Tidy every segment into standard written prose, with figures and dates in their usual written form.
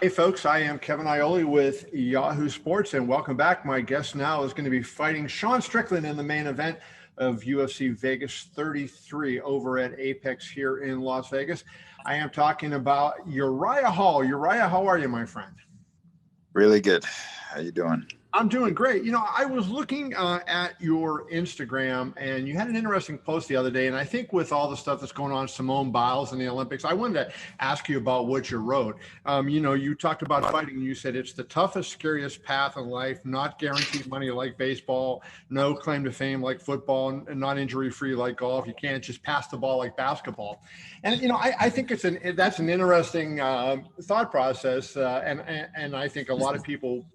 Hey folks, I am Kevin Ioli with Yahoo Sports, and welcome back. My guest now is going to be fighting Sean Strickland in the main event of UFC Vegas 33 over at Apex here in Las Vegas. I am talking about Uriah Hall. Uriah, how are you, my friend? Really good. How you doing? I'm doing great. You know, I was looking at your Instagram, and you had an interesting post the other day. And I think with all the stuff that's going on, Simone Biles in the Olympics, I wanted to ask you about what you wrote. You talked about fighting, and you said it's the toughest, scariest path in life, not guaranteed money like baseball, no claim to fame like football, and not injury-free like golf. You can't just pass the ball like basketball. And, I think that's an interesting thought process. And I think a lot of people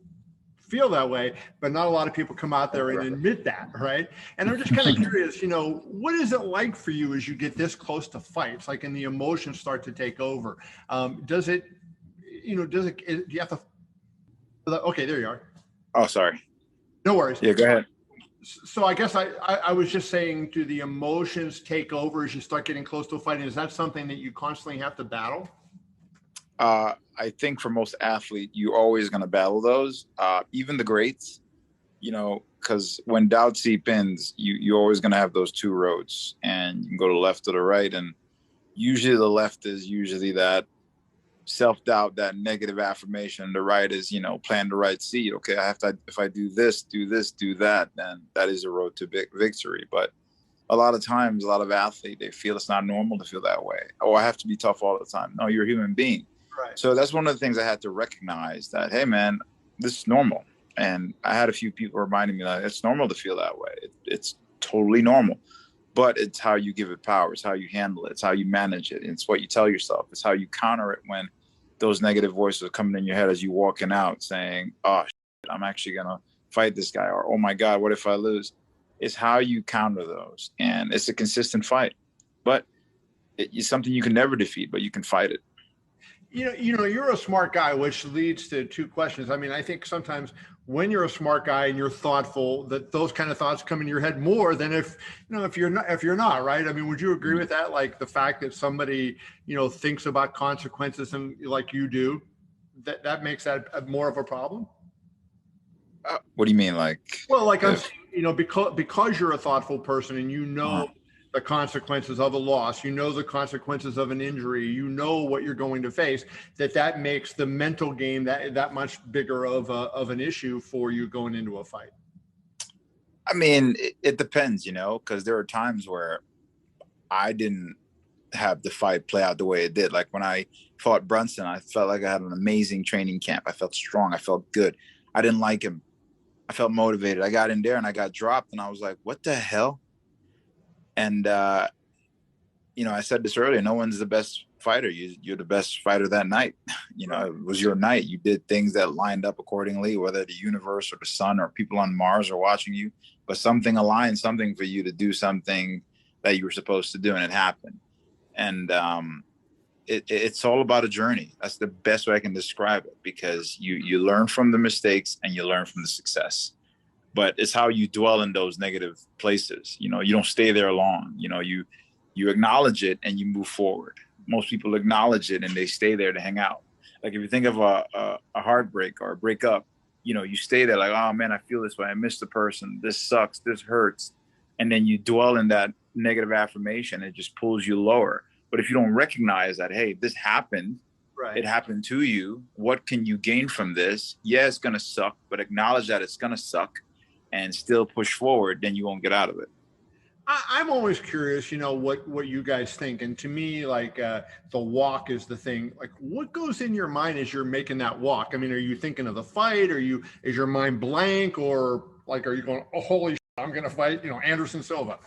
feel that way, but not a lot of people come out there and admit that, right? And I'm just kind of curious, what is it like for you as you get this close to fights, like, and the emotions start to take over? Do you have to, okay, there you are. Oh, sorry. No worries. Yeah, go ahead. So I guess I was just saying, do the emotions take over as you start getting close to a fight? And is that something that you constantly have to battle? I think for most athletes, you're always going to battle those, even the greats, because when doubt seeps in, you're always going to have those two roads, and you can go to the left or the right. And usually the left is usually that self-doubt, that negative affirmation. The right is, plant the right seed. Okay, if I do this, do that, then that is a road to victory. But a lot of times, a lot of athletes, they feel it's not normal to feel that way. Oh, I have to be tough all the time. No, you're a human being. Right. So that's one of the things I had to recognize, that, hey, man, this is normal. And I had a few people reminding me that it's normal to feel that way. It's totally normal. But it's how you give it power. It's how you handle it. It's how you manage it. It's what you tell yourself. It's how you counter it when those negative voices are coming in your head as you're walking out saying, oh, shit, I'm actually going to fight this guy. Or, oh, my God, what if I lose? It's how you counter those. And it's a consistent fight. But it's something you can never defeat, but you can fight it. You're a smart guy, which leads to two questions. I mean, I think sometimes when you're a smart guy and you're thoughtful, that those kind of thoughts come in your head more than if you're not, right? I mean, would you agree with that? Like the fact that somebody, thinks about consequences and like you do, that makes that more of a problem? What do you mean? Like, well, like I'm saying, because you're a thoughtful person and the consequences of a loss, the consequences of an injury, what you're going to face, that makes the mental game that much bigger of an issue for you going into a fight. I mean, it depends, because there are times where I didn't have the fight play out the way it did. Like when I fought Brunson, I felt like I had an amazing training camp. I felt strong. I felt good. I didn't like him. I felt motivated. I got in there and I got dropped and I was like, what the hell? And, I said this earlier, no one's the best fighter. You're the best fighter that night. It was your night. You did things that lined up accordingly, whether the universe or the sun or people on Mars are watching you, but something aligned, something for you to do something that you were supposed to do, and it happened. And it's all about a journey. That's the best way I can describe it, because you learn from the mistakes and you learn from the success. But it's how you dwell in those negative places. You don't stay there long. You acknowledge it and you move forward. Most people acknowledge it and they stay there to hang out. Like if you think of a heartbreak or a breakup, you stay there like, oh man, I feel this way. I miss the person. This sucks. This hurts. And then you dwell in that negative affirmation. It just pulls you lower. But if you don't recognize that, hey, this happened, right. It happened to you. What can you gain from this? Yeah, it's going to suck, but acknowledge that it's going to suck and still push forward, then you won't get out of it. I'm always curious, what you guys think. And to me, like the walk is the thing. Like what goes in your mind as you're making that walk? I mean, are you thinking of the fight? Is your mind blank, or like, are you going, oh, holy shit, I'm going to fight, Anderson Silva?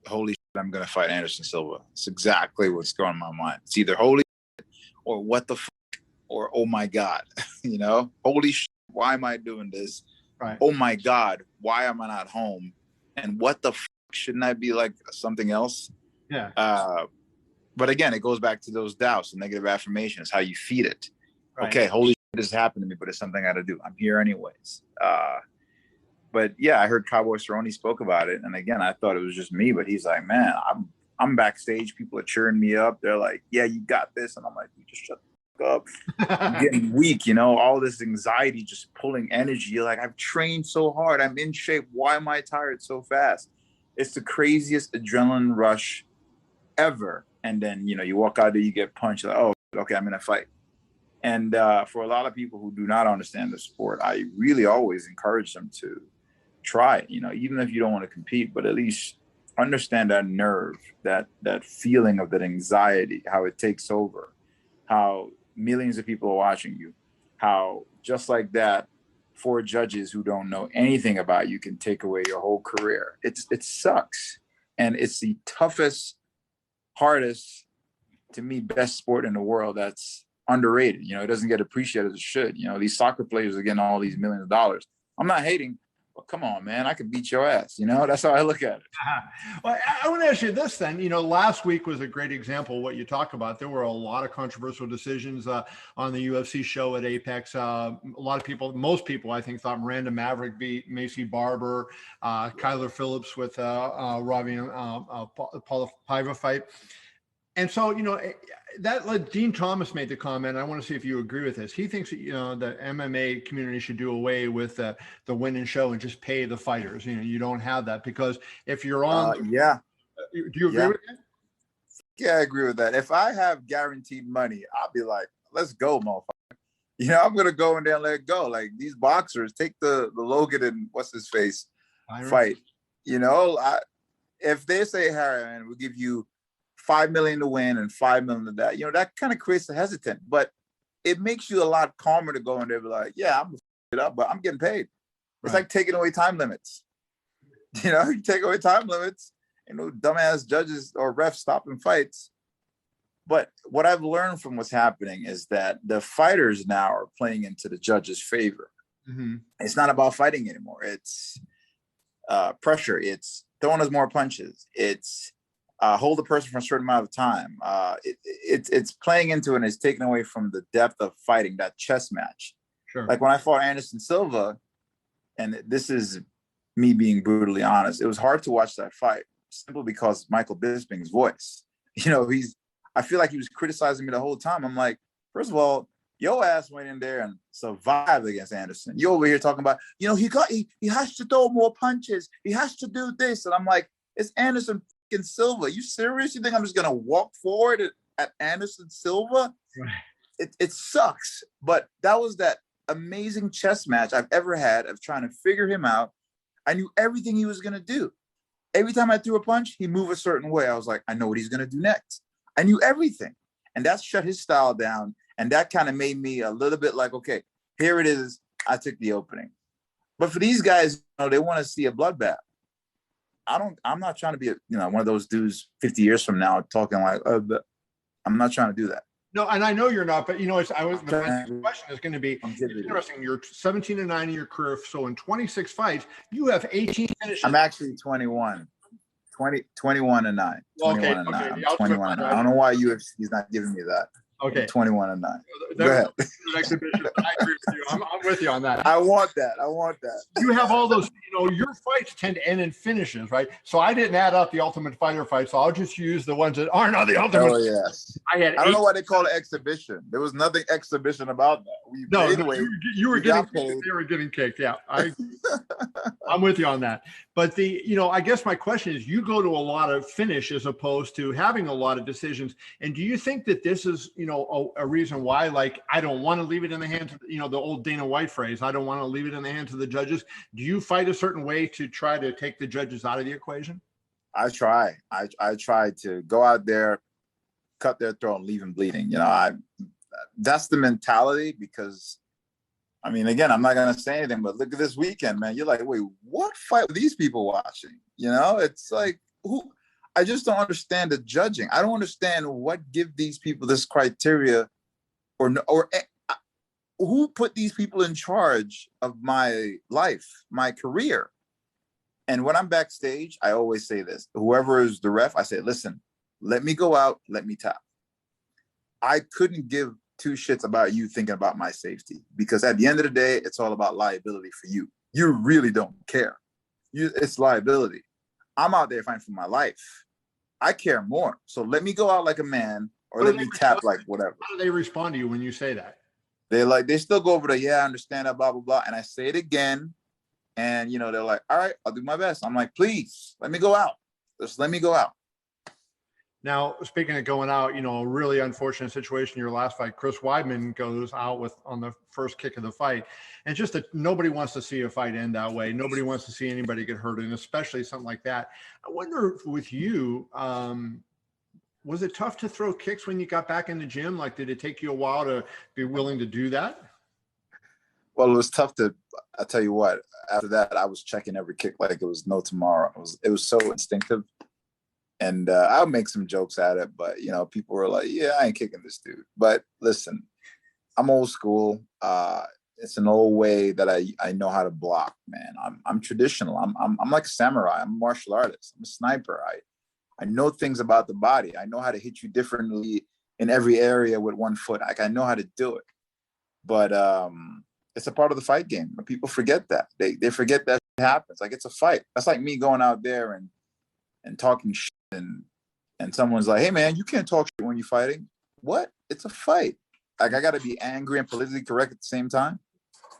Holy shit, I'm going to fight Anderson Silva. It's exactly what's going on in my mind. It's either holy shit or what the fuck, or, oh my God, holy shit, why am I doing this? Right. Oh my God, why am I not home? And what the fuck, shouldn't I be like something else? Yeah. But again, it goes back to those doubts, the negative affirmations, how you feed it. Right. Okay, holy shit, this happened to me, but it's something I got to do. I'm here anyways. But yeah, I heard Cowboy Cerrone spoke about it. And again, I thought it was just me, but he's like, man, I'm backstage. People are cheering me up. They're like, yeah, you got this. And I'm like, you just shut up. I'm getting weak, all this anxiety just pulling energy. You're like, I've trained so hard. I'm in shape. Why am I tired so fast? It's the craziest adrenaline rush ever. And then, you walk out there, you get punched. Like, oh, okay, I'm in a fight. And for a lot of people who do not understand the sport, I really always encourage them to try it, even if you don't want to compete, but at least understand that nerve, that feeling of that anxiety, how it takes over, how millions of people are watching you, how just like that, 4 judges who don't know anything about you can take away your whole career. It sucks. And it's the toughest, hardest, to me, best sport in the world that's underrated. It doesn't get appreciated as it should. These soccer players are getting all these millions of dollars. I'm not hating, but come on, man, I could beat your ass. That's how I look at it. Well, I want to ask you this then. Last week was a great example of what you talk about. There were a lot of controversial decisions on the UFC show at Apex. Most people, I think, thought Miranda Maverick beat Macy Barber, Kyler Phillips with Robbie Paula Paiva fight. And so, that Dean Thomas made the comment. I want to see if you agree with this. He thinks that, the MMA community should do away with the win and show and just pay the fighters. You don't have that because if you're on, yeah. Do you agree with that? Yeah, I agree with that. If I have guaranteed money, I'll be like, let's go, motherfucker. I'm gonna go in there and let it go. Like these boxers, take the Logan and what's his face fight. If they say, "Hey, man, we'll give you $5 million to win and $5 million to that," that kind of creates a hesitant, but it makes you a lot calmer to go in there and be like, yeah, I'm gonna it up, but I'm getting paid. It's like taking away time limits. You take away time limits, dumbass judges or refs stopping fights. But what I've learned from what's happening is that the fighters now are playing into the judges' favor. Mm-hmm. It's not about fighting anymore. It's pressure. It's throwing us more punches. It's hold the person for a certain amount of time. It's playing into it and it's taken away from the depth of fighting, that chess match. Sure. Like when I fought Anderson Silva, and this is me being brutally honest, it was hard to watch that fight simply because Michael Bisping's voice. I feel like he was criticizing me the whole time. I'm like, first of all, your ass went in there and survived against Anderson. You over here talking about, he has to throw more punches. He has to do this. And I'm like, it's Anderson Silva. You serious? You think I'm just gonna walk forward at Anderson Silva? Right. It sucks. But that was that amazing chess match I've ever had of trying to figure him out. I knew everything he was gonna do. Every time I threw a punch, he moved a certain way. I was like, I know what he's gonna do next. I knew everything. And that shut his style down. And that kind of made me a little bit like, okay, here it is. I took the opening. But for these guys, they want to see a bloodbath. I'm not trying to be one of those dudes 50 years from now talking like, I'm not trying to do that. No, and I know you're not, but my question is going to be interesting. You're 17-9 in your career. So in 26 fights, you have 18 finishes. I'm actually 21. 21-9. 21-9. I'm 21-9. I don't know why UFC's not giving me that. Okay. 21-9. Go ahead. I agree with you. I'm with you on that. I want that. You have all those, your fights tend to end in finishes, right? So I didn't add up the Ultimate Fighter fights, so I'll just use the ones that aren't on the Ultimate. Oh, yes. I don't know why they call it exhibition. There was nothing exhibition about that. You were getting kicked. They were getting kicked. Yeah. I'm with you on that. But I guess my question is, you go to a lot of finish as opposed to having a lot of decisions. And do you think that this is, a reason why, like, I don't want to leave it in the hands of, the old Dana White phrase, I don't want to leave it in the hands of the judges. Do you fight a certain way to try to take the judges out of the equation? I try. I try to go out there, cut their throat, and leave them bleeding. That's the mentality because, again, I'm not going to say anything, but look at this weekend, man. You're like, wait, what fight were these people watching? It's like, I just don't understand the judging. I don't understand what give these people this criteria or who put these people in charge of my life, my career. And when I'm backstage, I always say this, whoever is the ref, I say, listen, let me go out, let me tap. I couldn't give two shits about you thinking about my safety because at the end of the day, it's all about liability for you. You really don't care. It's liability. I'm out there fighting for my life. I care more. So let me go out like a man. or let me tap like whatever. How do they respond to you when you say that? They still go over the, yeah, I understand that, blah, blah, blah. And I say it again. And, you know, they're like, all right, I'll do my best. I'm like, please, let me go out. Just let me go out. Now, speaking of going out, you know, a really unfortunate situation in your last fight, Chris Weidman goes out on the first kick of the fight. And just that nobody wants to see a fight end that way. Nobody wants to see anybody get hurt, and especially something like that. I wonder with you, was it tough to throw kicks when you got back in the gym? Like, did it take you a while to be willing to do that? Well, it was tough I'll tell you what, after that, I was checking every kick like it was no tomorrow. It was so instinctive. And I'll make some jokes at it, but, you know, people were like, yeah, I ain't kicking this dude. But listen, I'm old school. It's an old way that I know how to block, man. I'm traditional. I'm like a samurai. I'm a martial artist. I'm a sniper. I know things about the body. I know how to hit you differently in every area with one foot. Like, I know how to do it. But it's a part of the fight game. People forget that. They forget that happens. Like, it's a fight. That's like me going out there and talking shit, and someone's like, hey man, you can't talk shit when you're fighting. What? It's a fight. Like, I gotta be angry and politically correct at the same time.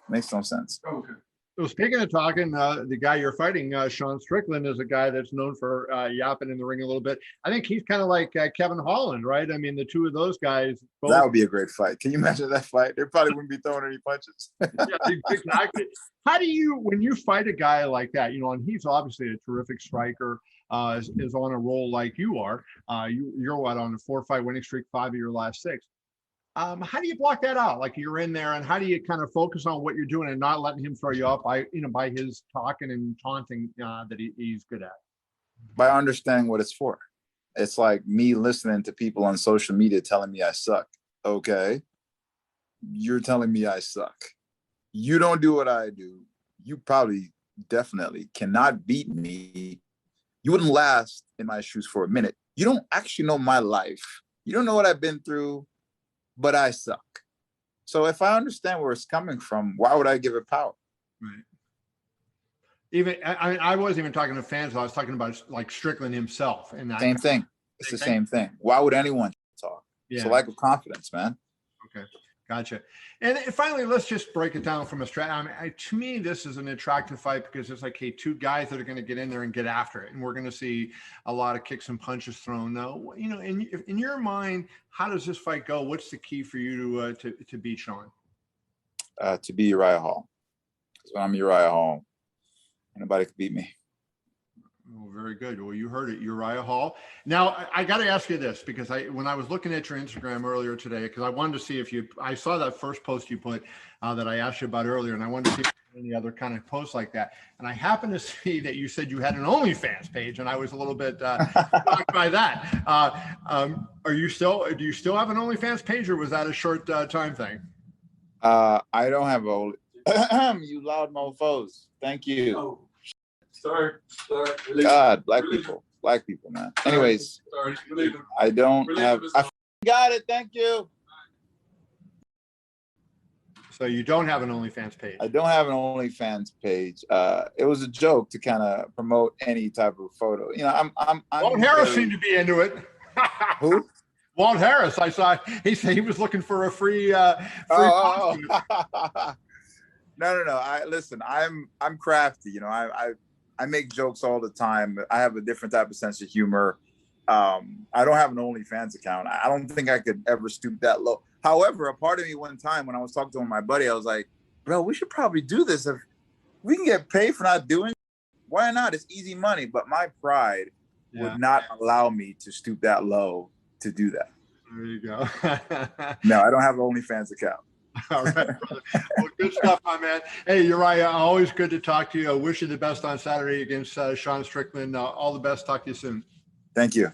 Makes no sense. Okay. So speaking of talking, the guy you're fighting, Sean Strickland, is a guy that's known for yapping in the ring a little bit. I think he's kind of like Kevin Holland, right? I mean, the two of those guys. Both... That would be a great fight. Can you imagine that fight? They probably wouldn't be throwing any punches. Yeah, exactly. How do you, when you fight a guy like that, you know, and he's obviously a terrific striker, is on a roll like you are. You're what, on a 4-fight winning streak, 5 of your last 6. How do you block that out? Like, you're in there, and how do you kind of focus on what you're doing and not letting him throw you up by his talking and taunting that he's good at? By understanding what it's for. It's like me listening to people on social media telling me I suck. Okay. You're telling me I suck. You don't do what I do. You probably definitely cannot beat me. You wouldn't last in my shoes for a minute. You don't actually know my life. You don't know what I've been through. But I suck. So if I understand where it's coming from, why would I give it power? Right. Even I wasn't even talking to fans. I was talking about like Strickland himself. And same thing. It's the same thing. Why would anyone talk? Yeah. It's a lack of confidence, man. Okay. Gotcha. And finally, let's just break it down from a strategy. I mean, to me, this is an attractive fight because it's like, hey, two guys that are going to get in there and get after it. And we're going to see a lot of kicks and punches thrown. Now, you know, in your mind, how does this fight go? What's the key for you to beat Sean? To be Uriah Hall. Because when I'm Uriah Hall, anybody can beat me. Oh, very good. Well, you heard it, Uriah Hall. Now, I got to ask you this, because when I was looking at your Instagram earlier today, because I wanted to see if I saw that first post you put that I asked you about earlier, and I wanted to see if there were any other kind of posts like that. And I happened to see that you said you had an OnlyFans page, and I was a little bit shocked by that. Do you still have an OnlyFans page, or was that a short time thing? I don't have you loud mofos. Thank you. Oh. Sorry. God, black people, man. Anyways, I don't have. I got it. Thank you. So you don't have an OnlyFans page? I don't have an OnlyFans page. It was a joke to kind of promote any type of photo. You know, I'm Walt Harris seemed to be into it. Who? Walt Harris. I saw. He said he was looking for a free. No. Listen. I'm crafty. You know, I make jokes all the time. I have a different type of sense of humor. I don't have an OnlyFans account. I don't think I could ever stoop that low. However, a part of me one time when I was talking to my buddy, I was like, bro, we should probably do this. If we can get paid for not doing it, why not? It's easy money. But my pride would not allow me to stoop that low to do that. There you go. No, I don't have an OnlyFans account. All right. Well, good stuff, my man. Hey, Uriah, always good to talk to you. I wish you the best on Saturday against Sean Strickland. All the best. Talk to you soon. Thank you.